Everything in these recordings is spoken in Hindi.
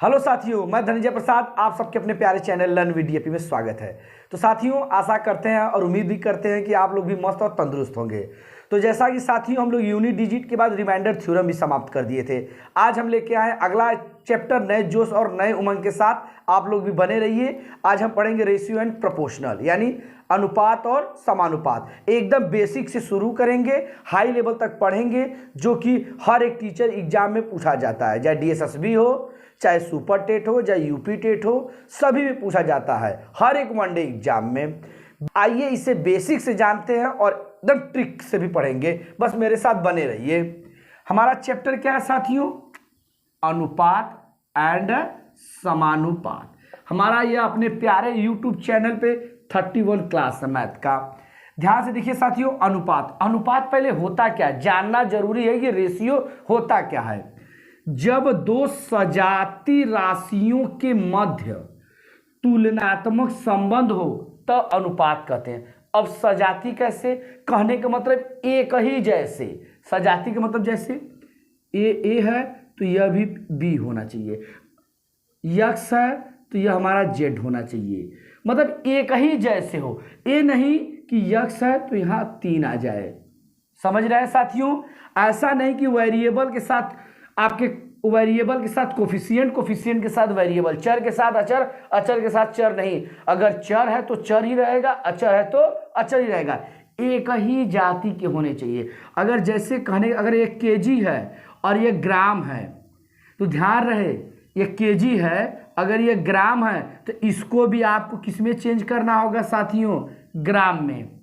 हेलो साथियों, मैं धनंजय प्रसाद आप सबके अपने प्यारे चैनल लर्न विद डीएपी में स्वागत है। तो साथियों, आशा करते हैं और उम्मीद भी करते हैं कि आप लोग भी मस्त और तंदुरुस्त होंगे। तो जैसा कि साथियों हम लोग यूनिट डिजिट के बाद रिमाइंडर थ्योरम भी समाप्त कर दिए थे। आज हम लेके आए अगला चैप्टर नए जोश और नए उमंग के साथ। आप लोग भी बने रहिए। आज हम पढ़ेंगे रेशियो एंड प्रोपोर्शनल, यानी अनुपात और समानुपात। एकदम बेसिक से शुरू करेंगे, हाई लेवल तक पढ़ेंगे, जो कि हर एक टीचर एग्जाम में पूछा जाता है, चाहे डीएसएसबी हो, चाहे सुपर टेट हो, चाहे यूपी टेट हो, सभी में पूछा जाता है हर एक वनडे एग्जाम में। आइए इसे बेसिक से जानते हैं और एकदम ट्रिक से भी पढ़ेंगे। बस मेरे साथ बने रहिए। हमारा चैप्टर क्या है साथियों? अनुपात एंड समानुपात। हमारा यह अपने प्यारे यूट्यूब चैनल पे 31 क्लास है मैथ का। ध्यान से देखिए साथियों, अनुपात अनुपात पहले होता क्या है जानना जरूरी है। ये रेशियो होता क्या है? जब दो सजाती राशियों के मध्य तुलनात्मक संबंध हो तब अनुपात कहते हैं। अब सजाती कैसे? कहने का मतलब एक ही जैसे। सजाती का मतलब जैसे ए है तो यह भी बी होना चाहिए, यक्स है तो यह हमारा जेड होना चाहिए। मतलब एक ही जैसे हो, ये नहीं कि यक्स है तो यहाँ 3 आ जाए। समझ रहे हैं साथियों? ऐसा नहीं कि वेरिएबल के साथ आपके वेरिएबल के साथ कोफिशिएंट, कोफिशिएंट के साथ वेरिएबल, चर के साथ अचर, अचर के साथ चर नहीं। अगर चर है तो चर ही रहेगा, अचर है तो अचर ही रहेगा। एक ही जाति के होने चाहिए। अगर जैसे कहने, अगर ये केजी है और ये ग्राम है तो ध्यान रहे ये केजी है, अगर ये ग्राम है तो इसको भी आपको किस में चेंज करना होगा साथियों? ग्राम में।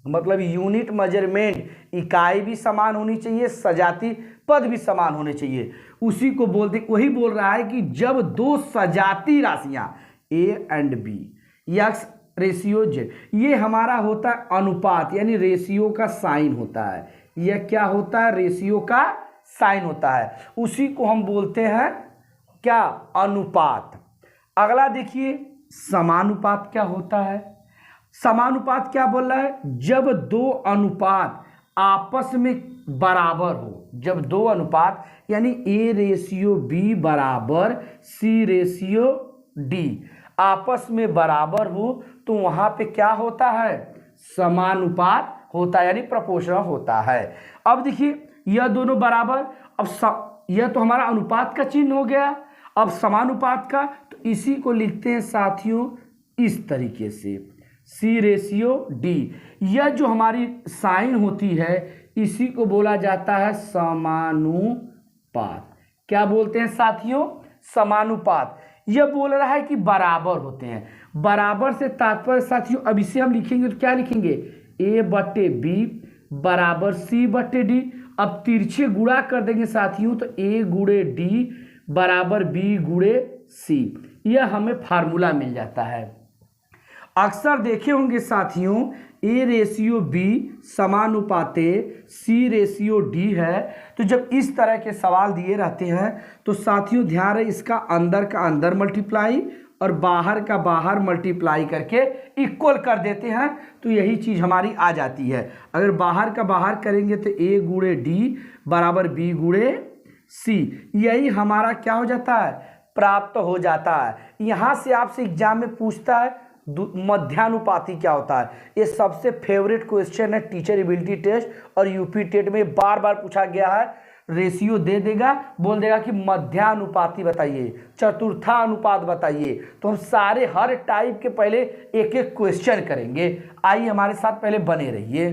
मतलब यूनिट मेजरमेंट, इकाई भी समान होनी चाहिए, सजाती पद भी समान होने चाहिए। उसी को बोलते, वही बोल रहा है कि जब दो सजाती राशियां A and B, X ratio Z, ये हमारा होता है अनुपात, यानी रेशियो का साइन होता है। यह क्या होता है? रेशियो का साइन होता है। उसी को हम बोलते हैं क्या? अनुपात। अगला देखिए, समानुपात क्या होता है? समानुपात क्या बोल रहा है? जब दो अनुपात आपस में बराबर हो। जब दो अनुपात यानी ए रेशियो बी बराबर सी रेशियो डी आपस में बराबर हो तो वहां पे क्या होता है? समानुपात होता है, यानी प्रोपोर्शनल होता है। अब देखिए, यह दोनों बराबर, अब यह तो हमारा अनुपात का चिन्ह हो गया। अब समानुपात का, तो इसी को लिखते हैं साथियों इस तरीके से, सी रेशियो डी। यह जो हमारी साइन होती है इसी को बोला जाता है समानुपात। क्या बोलते हैं साथियों? समानुपात। यह बोल रहा है कि बराबर होते हैं। बराबर से तात्पर्य साथियों, अब इसे हम लिखेंगे तो क्या लिखेंगे? ए बटे बी बराबर सी बटे डी। अब तिरछे गुणा कर देंगे साथियों तो ए गुणे डी बराबर बी गुणे सी। यह हमें फार्मूला मिल जाता है। अक्सर देखे होंगे साथियों, ए रेशियो बी समानुपाते सी रेशियो डी है। तो जब इस तरह के सवाल दिए रहते हैं तो साथियों ध्यान रहे, इसका अंदर का अंदर मल्टीप्लाई और बाहर का बाहर मल्टीप्लाई करके इक्वल कर देते हैं तो यही चीज़ हमारी आ जाती है। अगर बाहर का बाहर करेंगे तो ए गुणे डी बराबर बी गुणे सी, यही हमारा क्या हो जाता है? प्राप्त हो जाता है। यहाँ से आपसे एग्जाम में पूछता है मध्यानुपाती क्या होता है। ये सबसे फेवरेट क्वेश्चन है टीचर एबिलिटी टेस्ट और यूपी टेट में बार बार पूछा गया है। रेशियो दे देगा, बोल देगा कि मध्यानुपाती बताइए, चतुर्थानुपात बताइए। तो हम सारे हर टाइप के पहले एक एक क्वेश्चन करेंगे। आइए हमारे साथ पहले बने रहिए।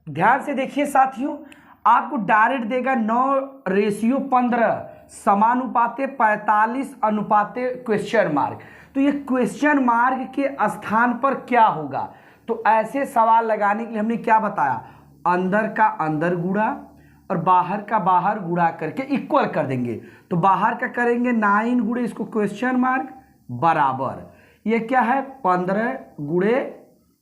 ध्यान से देखिए साथियों, आपको डायरेक्ट देगा 9:15 समानुपाते 45 अनुपाते क्वेश्चन मार्क। तो ये क्वेश्चन मार्क के स्थान पर क्या होगा? तो ऐसे सवाल लगाने के लिए हमने क्या बताया? अंदर का अंदर गुणा और बाहर का बाहर गुणा करके इक्वल कर देंगे। तो बाहर का करेंगे 9 गुणे इसको क्वेश्चन मार्क बराबर, ये क्या है? 15 गुणे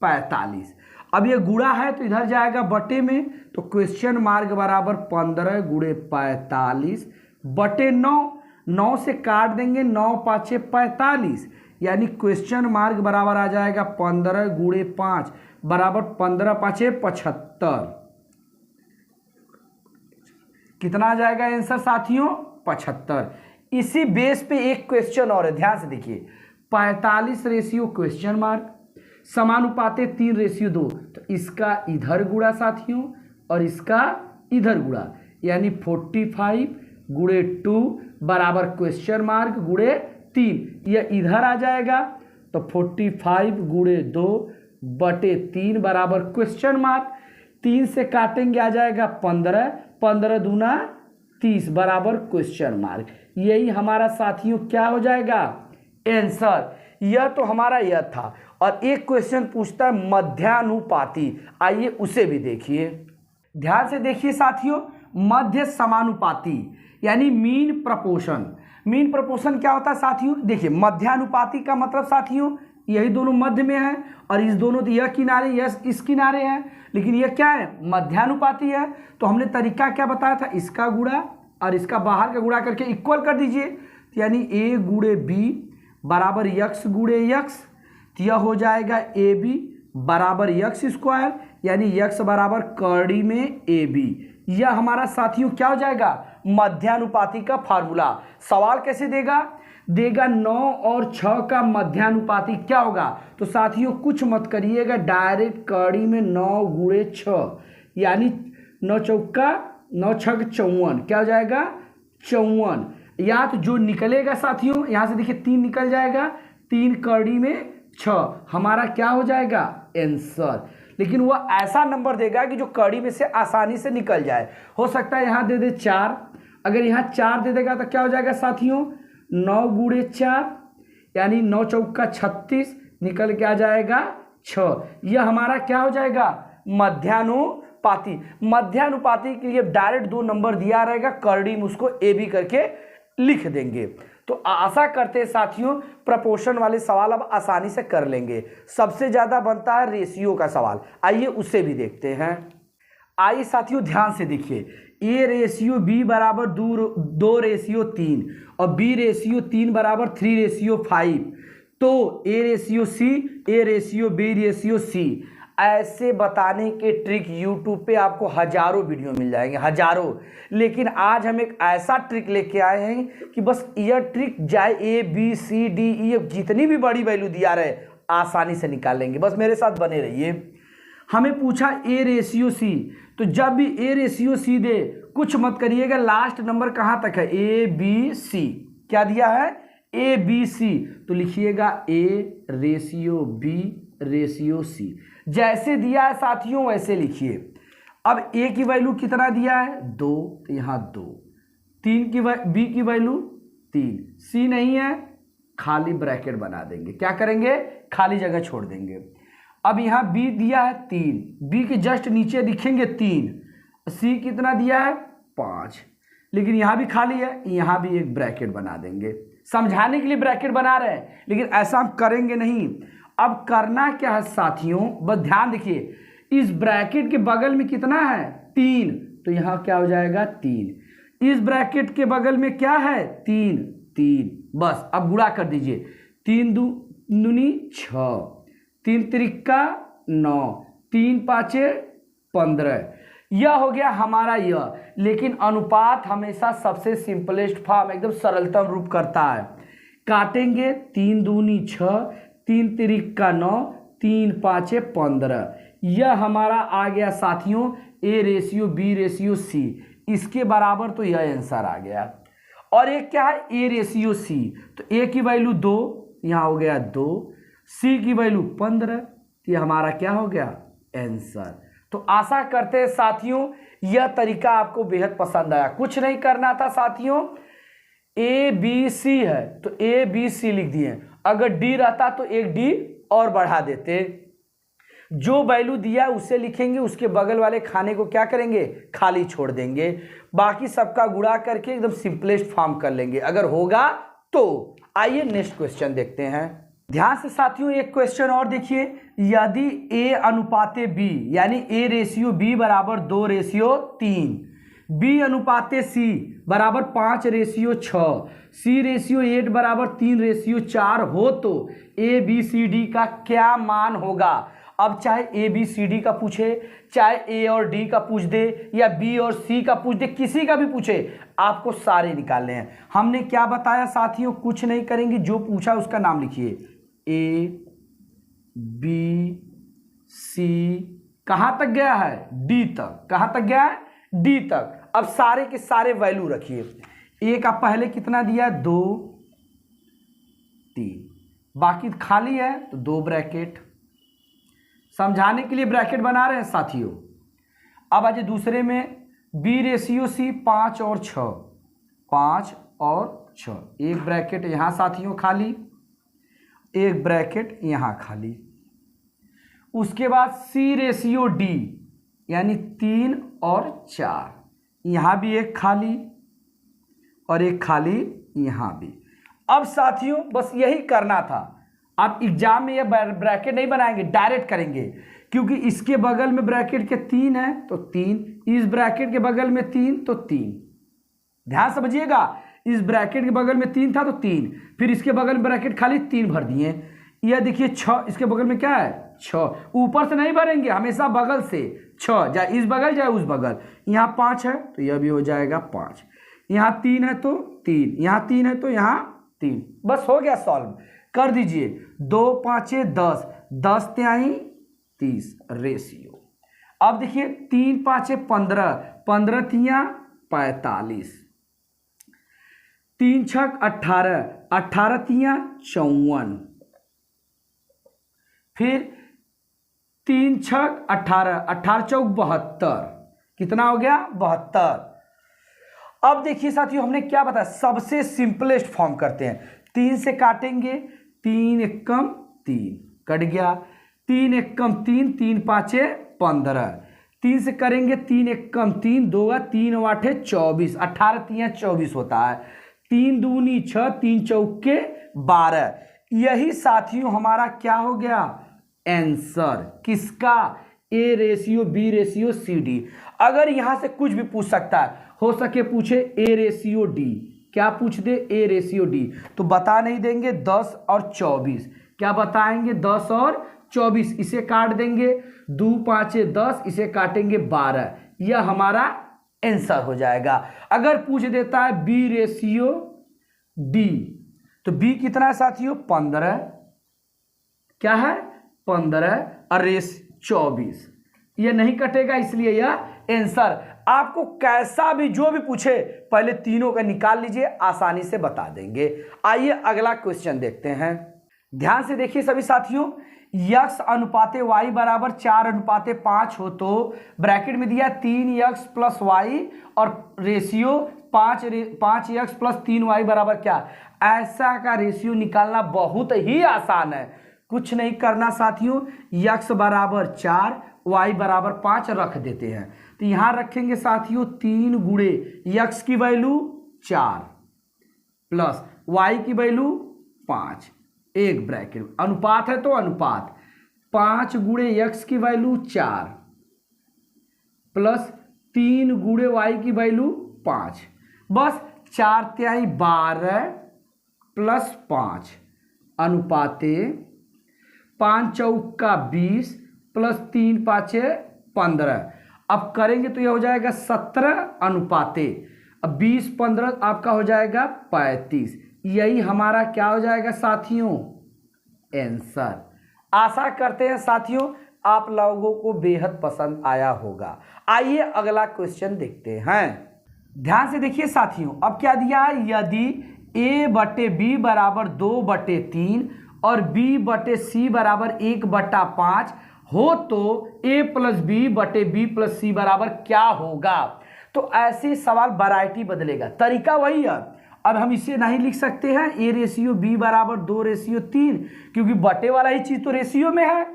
45। अब ये गुणा है तो इधर जाएगा बटे में, तो क्वेश्चन मार्क बराबर 15 गुणे 45 बटे 9। 9 से काट देंगे, 9 पाँचे 45, यानी क्वेश्चन मार्क बराबर आ जाएगा 15 गुणे 5 बराबर 15 पाँचे 75। कितना आ जाएगा आंसर साथियों? 75। इसी बेस पे एक क्वेश्चन और है, ध्यान से देखिए, 45 रेशियो क्वेश्चन मार्क समानुपाते 3:2, तो इसका इधर गुणा साथियों और इसका इधर गुणा, यानी 45 गुणे 2 बराबर क्वेश्चन मार्क गुणे 3, यह इधर आ जाएगा तो 45 गुणे 2 बटे 3 बराबर क्वेश्चन मार्क, 3 से काटेंगे आ जाएगा 15, 15 दूना 30 बराबर क्वेश्चन मार्क। यही हमारा साथियों क्या हो जाएगा, आंसर। यह तो हमारा यह था। और एक क्वेश्चन पूछता है मध्यानुपाती, आइए उसे भी देखिए, ध्यान से देखिए साथियों। मध्य समानुपाती यानी मीन प्रपोर्शन। मीन प्रपोर्शन क्या होता है साथियों, देखिए मध्यानुपाती का मतलब साथियों यही दोनों मध्य में है और इस दोनों यह किनारे यह इस किनारे है, लेकिन यह क्या है, मध्यानुपाती है। तो हमने तरीका क्या बताया था, इसका गुणा और इसका बाहर का गुणा करके इक्वल कर दीजिए, यानी a गुणे b बराबर x गुणे x, तो यह हो जाएगा ab बराबर x स्क्वायर, यानी x बराबर कर्ड़ी में ab। यह हमारा साथियों क्या हो जाएगा, मध्यानुपाती का फार्मूला। सवाल कैसे देगा, देगा 9 और 6 का मध्यानुपाती क्या होगा, तो साथियों कुछ मत करिएगा, डायरेक्ट कड़ी में 9 गुणे 6, यानी 9 चौका 9 छक 54, क्या हो जाएगा 54। या तो जो निकलेगा साथियों यहाँ से देखिए 3 निकल जाएगा, 3 कड़ी में 6 हमारा क्या हो जाएगा आंसर। लेकिन वह ऐसा नंबर देगा कि जो कड़ी में से आसानी से निकल जाए। हो सकता है यहाँ दे दे 4, अगर यहाँ 4 दे देगा तो क्या हो जाएगा साथियों 9 गुणे 4, यानी 9 चौका 36 निकल के आ जाएगा 6। यह हमारा क्या हो जाएगा मध्यानुपाती। मध्यानुपाती के लिए डायरेक्ट 2 नंबर दिया रहेगा, करड़ी में उसको ए बी करके लिख देंगे। तो आशा करते हैं साथियों प्रपोर्शन वाले सवाल अब आसानी से कर लेंगे। सबसे ज्यादा बनता है रेशियो का सवाल, आइए उसे भी देखते हैं। आइए साथियों ध्यान से देखिए, a रेशियो b बराबर 2:3 और b रेशियो 3 बराबर 3:5, तो a ratio c, a ratio b ratio c। ऐसे बताने के ट्रिक YouTube पे आपको हजारों वीडियो मिल जाएंगे, हजारों। लेकिन आज हम एक ऐसा ट्रिक लेके आए हैं कि बस यह ट्रिक जाए a b c d e जितनी भी बड़ी वैल्यू दिया रहे आसानी से निकाल लेंगे, बस मेरे साथ बने रहिए। हमें पूछा a रेशियो c, तो जब भी a रेशियो c दे कुछ मत करिएगा, लास्ट नंबर कहाँ तक है a b c, क्या दिया है a b c, तो लिखिएगा a ratio b ratio c। जैसे दिया है साथियों वैसे लिखिए। अब a की वैल्यू कितना दिया है 2, तो यहाँ 2, 3 की b की वैल्यू 3, c नहीं है खाली ब्रैकेट बना देंगे, क्या करेंगे खाली जगह छोड़ देंगे। अब यहाँ b दिया है 3, b के जस्ट नीचे लिखेंगे 3, c कितना दिया है 5, लेकिन यहाँ भी खाली है, यहाँ भी एक ब्रैकेट बना देंगे। समझाने के लिए ब्रैकेट बना रहे हैं, लेकिन ऐसा हम करेंगे नहीं। अब करना क्या है साथियों, बस ध्यान देखिए, इस ब्रैकेट के बगल में कितना है 3, तो यहाँ क्या हो जाएगा 3, इस ब्रैकेट के बगल में क्या है 3, 3, बस अब गुणा कर दीजिए, 3 दूनी 6, 3 त्रिका 9, 3 पाँचे 15, यह हो गया हमारा यह। लेकिन अनुपात हमेशा सबसे सिंपलेस्ट फॉर्म एकदम सरलतम रूप करता है। काटेंगे 3 दूनी 6, 3 त्रिका 9, 3 पाँचे 15, यह हमारा आ गया साथियों a ratio b ratio c, इसके बराबर तो यह आंसर आ गया। और एक क्या है a रेशियो c, तो a की वैल्यू 2, यहाँ हो गया 2, c की वैल्यू 15, तो यह हमारा क्या हो गया आंसर। तो आशा करते हैं साथियों यह तरीका आपको बेहद पसंद आया। कुछ नहीं करना था साथियों, a b c है तो a b c लिख दिए, अगर d रहता तो एक d और बढ़ा देते, जो वैल्यू दिया उसे लिखेंगे, उसके बगल वाले खाने को क्या करेंगे खाली छोड़ देंगे, बाकी सबका गुणा करके एकदम सिंपलेस्ट फॉर्म कर लेंगे अगर होगा तो। आइए नेक्स्ट क्वेश्चन देखते हैं। ध्यान से साथियों एक क्वेश्चन और देखिए, यदि a अनुपाते b यानी a रेशियो b बराबर 2:3, b अनुपाते c बराबर 5:6, c रेशियो 8 बराबर 3:4 हो तो a b c d का क्या मान होगा। अब चाहे ए बी सी डी का पूछे, चाहे ए और डी का पूछ दे, या बी और सी का पूछ दे, किसी का भी पूछे, आपको सारे निकालने हैं। हमने क्या बताया साथियों, कुछ नहीं करेंगे, जो पूछा उसका नाम लिखिए। ए बी सी कहां तक गया है, डी तक। कहां तक गया है, डी तक। अब सारे के सारे वैल्यू रखिए। ए का पहले कितना दिया, 2 3, बाकी खाली है तो 2 ब्रैकेट। समझाने के लिए ब्रैकेट बना रहे हैं साथियों। अब आज दूसरे में बी रेशियो सी 5 और 6, 5 और 6, एक ब्रैकेट यहां साथियों खाली, एक ब्रैकेट यहां खाली। उसके बाद सी रेशियो डी यानी 3 और 4, यहां भी एक खाली और एक खाली यहां भी। अब साथियों बस यही करना था। आप एग्जाम में ये ब्रैकेट नहीं बनाएंगे, डायरेक्ट करेंगे, क्योंकि इसके बगल में ब्रैकेट के 3 है तो 3, इस ब्रैकेट के बगल में 3 तो 3। ध्यान समझिएगा, इस ब्रैकेट के बगल में 3 था तो 3, फिर इसके बगल में ब्रैकेट खाली 3 भर दिए। यह देखिए 6, इसके बगल में क्या है 6, ऊपर से नहीं भरेंगे, हमेशा बगल से 6, चाहे इस बगल चाहे उस बगल। यहाँ 5 है तो यह भी हो जाएगा 5, यहाँ 3 है तो 3, यहाँ 3 है तो यहाँ 3। बस हो गया, सॉल्व कर दीजिए। 2 5 10, 10 तिहाई 30 रेशियो। अब देखिए 3 5 15, 15 तिया 45, 3 6 18, 18 तिया 54, फिर 3 6 18, 18 चौक 72, कितना हो गया 72। अब देखिए साथियों हमने क्या बताया, सबसे सिंपलेस्ट फॉर्म करते हैं। 3 से काटेंगे, 3 एकम 3 कट गया, 3 एकम 3, 3 5 15, 3 से करेंगे 3 एकम 3, 2 3 8 24, 18 3 24 होता है, 3 दूनी 6, 3 चौके 12। यही साथियों हमारा क्या हो गया आंसर, किसका, A ratio B ratio C D. अगर यहां से कुछ भी पूछ सकता है, हो सके पूछे ए रेशियो डी, क्या पूछ दे ए रेशियो डी, तो बता नहीं देंगे 10 और 24, क्या बताएंगे 10 और 24, इसे काट देंगे 2 5 10, इसे काटेंगे 12, यह हमारा आंसर हो जाएगा। अगर पूछ देता है बी रेशियो डी, तो बी कितना है साथियों 15, क्या है 15 और रेस 24, यह नहीं कटेगा, इसलिए यह आंसर। आपको कैसा भी जो भी पूछे पहले तीनों का निकाल लीजिए, आसानी से बता देंगे। आइए अगला क्वेश्चन देखते हैं, ध्यान से देखिए सभी साथियों। यक्स अनुपाते वाई बराबर 4 अनुपाते 5 हो तो ब्रैकेट में दिया 3 यक्स प्लस वाई और रेशियो 5 यक्स प्लस 3 वाई बराबर क्या। ऐसा का रेशियो निकालना बहुत ही आसान है, कुछ नहीं करना साथियों। यक्स बराबर 4 वाई बराबर 5 रख देते हैं, तो यहां रखेंगे साथियों 3 गुणे यक्स की वैल्यू 4 प्लस वाई की वैल्यू 5, एक ब्रैकेट, अनुपात है तो अनुपात, 5 गुणे यक्स की वैल्यू 4 प्लस 3 गुणे वाई की वैल्यू 5, बस 4 तिहाई 12 प्लस 5 अनुपाते 5 चौका 20 प्लस 3 5 15। अब करेंगे तो यह हो जाएगा 17 अनुपाते, अब 20 15 आपका हो जाएगा 35। यही हमारा क्या हो जाएगा साथियों आंसर। आशा करते हैं साथियों आप लोगों को बेहद पसंद आया होगा। आइए अगला क्वेश्चन देखते हैं, ध्यान से देखिए साथियों। अब क्या दिया है, यदि a बटे b बराबर 2/3 और b बटे c बराबर 1/5 हो तो a प्लस बी बटे बी प्लस सी बराबर क्या होगा। तो ऐसे सवाल वैरायटी बदलेगा, तरीका वही है। अब हम इसे नहीं लिख सकते हैं a रेशियो b बराबर 2/3, क्योंकि बटे वाला ही चीज तो रेशियो में है।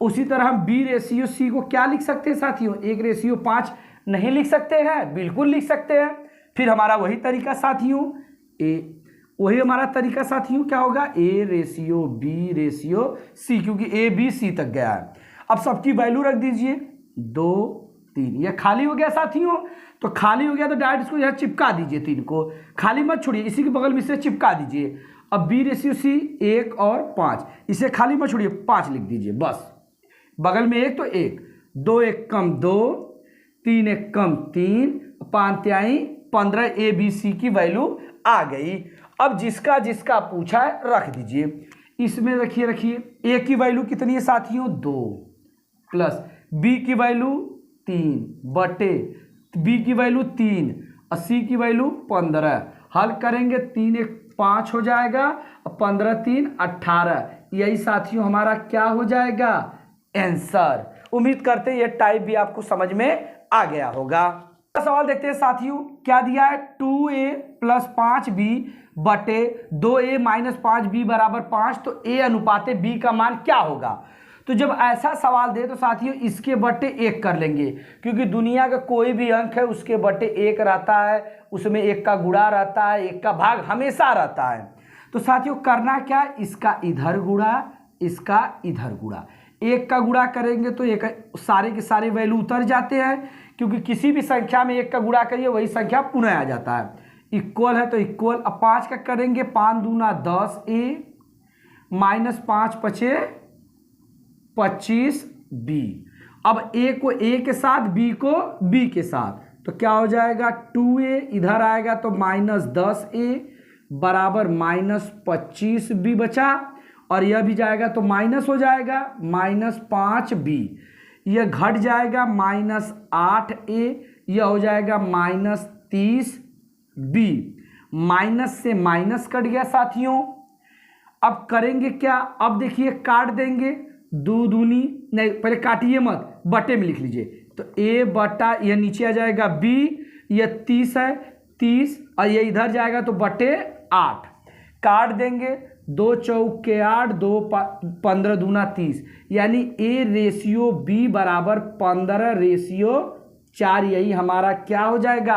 उसी तरह हम b रेशियो c को क्या लिख सकते हैं साथियों, 1/5 नहीं लिख सकते हैं, बिल्कुल लिख सकते हैं। फिर हमारा वही तरीका साथियों, वही हमारा तरीका साथियों क्या होगा, a ratio b ratio c, क्योंकि a b c तक गया है। अब सबकी वैल्यू रख दीजिए 2 3, यह खाली हो गया साथियों, तो खाली हो गया तो डायरेक्ट इसको यहां चिपका दीजिए, 3 को खाली मत छोड़िए, इसी के बगल में इसे चिपका दीजिए। अब b रेशियो c 1 और 5, इसे खाली मत छोड़िए, 5 लिख दीजिए, बस बगल में एक तो एक, 2 एक कम 2, 3 एक कम 3, 5 तिहाई 15, ए बी सी की वैल्यू आ गई। अब जिसका जिसका पूछा है रख दीजिए। इसमें रखिए ए की वैल्यू कितनी है साथियों 2 प्लस बी की वैल्यू 3 बटे बी की वैल्यू 3 और सी की वैल्यू 15। हल करेंगे 3 एक 5 हो जाएगा और 15 3 18। यही साथियों हमारा क्या हो जाएगा आंसर। उम्मीद करते हैं ये टाइप भी आपको समझ में आ गया होगा। सवाल देखते हैं साथियों, क्या दिया है 2a प्लस 5b बटे 2a माइनस 5b बराबर 5, तो a अनुपाते b का मान क्या होगा। तो जब ऐसा सवाल दे तो साथियों इसके बटे 1 कर लेंगे, क्योंकि दुनिया का कोई भी अंक है उसके बटे 1 रहता है, उसमें 1 का गुणा रहता है, 1 का भाग हमेशा रहता है। तो साथियों करना क्या, इसका इधर गुणा इसका इधर गुणा, 1 का गुणा करेंगे तो एक सारे के सारे वैल्यू उतर जाते हैं, क्योंकि किसी भी संख्या में 1 का गुणा करिए वही संख्या पुनः आ जाता है। इक्वल है तो इक्वल, अब 5 का करेंगे 5 दूना 10 a माइनस 5 पचे 25 b। अब a को a के साथ b को b के साथ, तो क्या हो जाएगा 2a इधर आएगा तो माइनस 10a बराबर माइनस 25b बचा, और यह भी जाएगा तो माइनस हो जाएगा माइनस 5b, यह घट जाएगा माइनस 8a, यह हो जाएगा माइनस 30b। माइनस से माइनस कट गया साथियों। अब करेंगे क्या, अब देखिए काट देंगे, 2 दूनी नहीं पहले काटिए मत, बटे में लिख लीजिए, तो a बटा यह नीचे आ जाएगा b, यह 30 है 30 और ये इधर जाएगा तो बटे 8, काट देंगे 2 चौके 8 2 15 दूना 30, यानी a रेशियो b बराबर 15:4, यही हमारा क्या हो जाएगा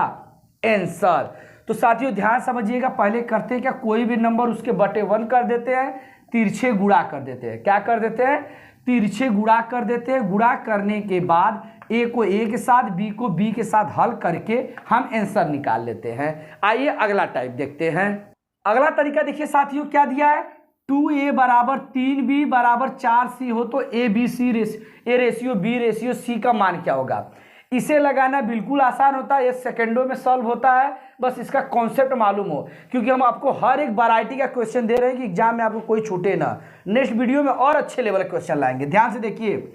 आंसर। तो साथियों ध्यान समझिएगा, पहले करते हैं क्या, कोई भी नंबर उसके बटे 1 कर देते हैं, तिरछे गुणा कर देते हैं। क्या कर देते हैं, तिरछे गुणा कर देते हैं। गुणा करने के बाद a को a के साथ b को b के साथ हल करके हम आंसर निकाल लेते हैं। आइए अगला टाइप देखते हैं। अगला तरीका देखिए साथियों, क्या दिया है 2a बराबर 3b बराबर 4c हो तो a ratio b ratio c का मान क्या होगा। इसे लगाना बिल्कुल आसान होता है, ये सेकंडों में सॉल्व होता है, बस इसका कॉन्सेप्ट मालूम हो, क्योंकि हम आपको हर एक वैरायटी का क्वेश्चन दे रहे हैं कि एग्जाम में आपको कोई छूटे ना। नेक्स्ट वीडियो में और अच्छे लेवल के क्वेश्चन लाएंगे। ध्यान से देखिए,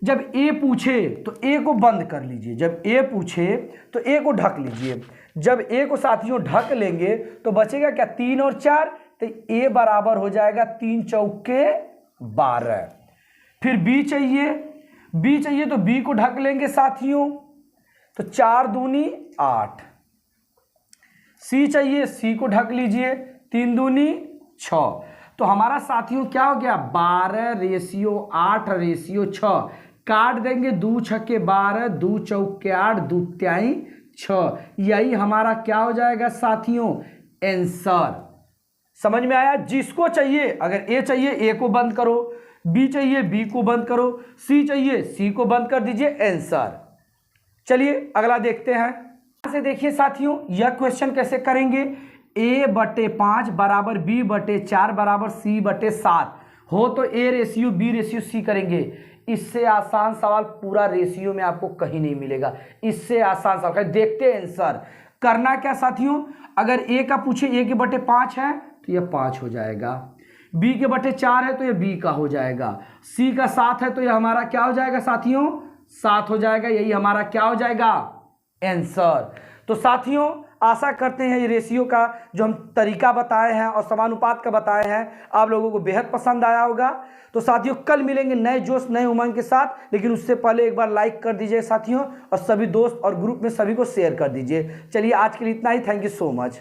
जब ए पूछे तो ए को बंद कर लीजिए, जब ए पूछे तो ए को ढक लीजिए। जब ए को साथियों ढक लेंगे तो बचेगा क्या 3 और 4, तो ए बराबर हो जाएगा 3 चौके 12। फिर बी चाहिए तो बी को ढक लेंगे साथियों, तो 4 दूनी 8। सी चाहिए, सी को ढक लीजिए, 3 दूनी 6। तो हमारा साथियों क्या हो गया 12:8:6। काट देंगे 2 छक्के 12 2 चौके 8 2 तिहाई 6, यही हमारा क्या हो जाएगा साथियों आंसर। समझ में आया। जिसको चाहिए, अगर ए चाहिए ए को बंद करो, बी चाहिए बी को बंद करो, सी चाहिए सी को बंद कर दीजिए, आंसर। चलिए अगला देखते हैं। यहां से देखिए साथियों, यह क्वेश्चन कैसे करेंगे, a/5 बराबर b/4 बराबर c/7 हो तो a ratio b ratio c करेंगे। इससे आसान सवाल पूरा रेशियो में आपको कहीं नहीं मिलेगा। इससे आसान सवाल देखते हैं आंसर। करना क्या साथियों, अगर a का पूछे a के बटे 5 है तो यह 5 हो जाएगा, b के बटे 4 है तो यह b का हो जाएगा, c का 7 है तो यह हमारा क्या हो जाएगा साथियों 7 हो जाएगा, यही हमारा क्या हो जाएगा आंसर। तो साथियों आशा करते हैं ये रेशियो का जो हम तरीका बताए हैं और समानुपात का बताए हैं आप लोगों को बेहद पसंद आया होगा। तो साथियों कल मिलेंगे नए जोश नए उमंग के साथ, लेकिन उससे पहले एक बार लाइक कर दीजिए साथियों, और सभी दोस्त और ग्रुप में सभी को शेयर कर दीजिए। चलिए आज के लिए इतना ही, थैंक यू सो मच।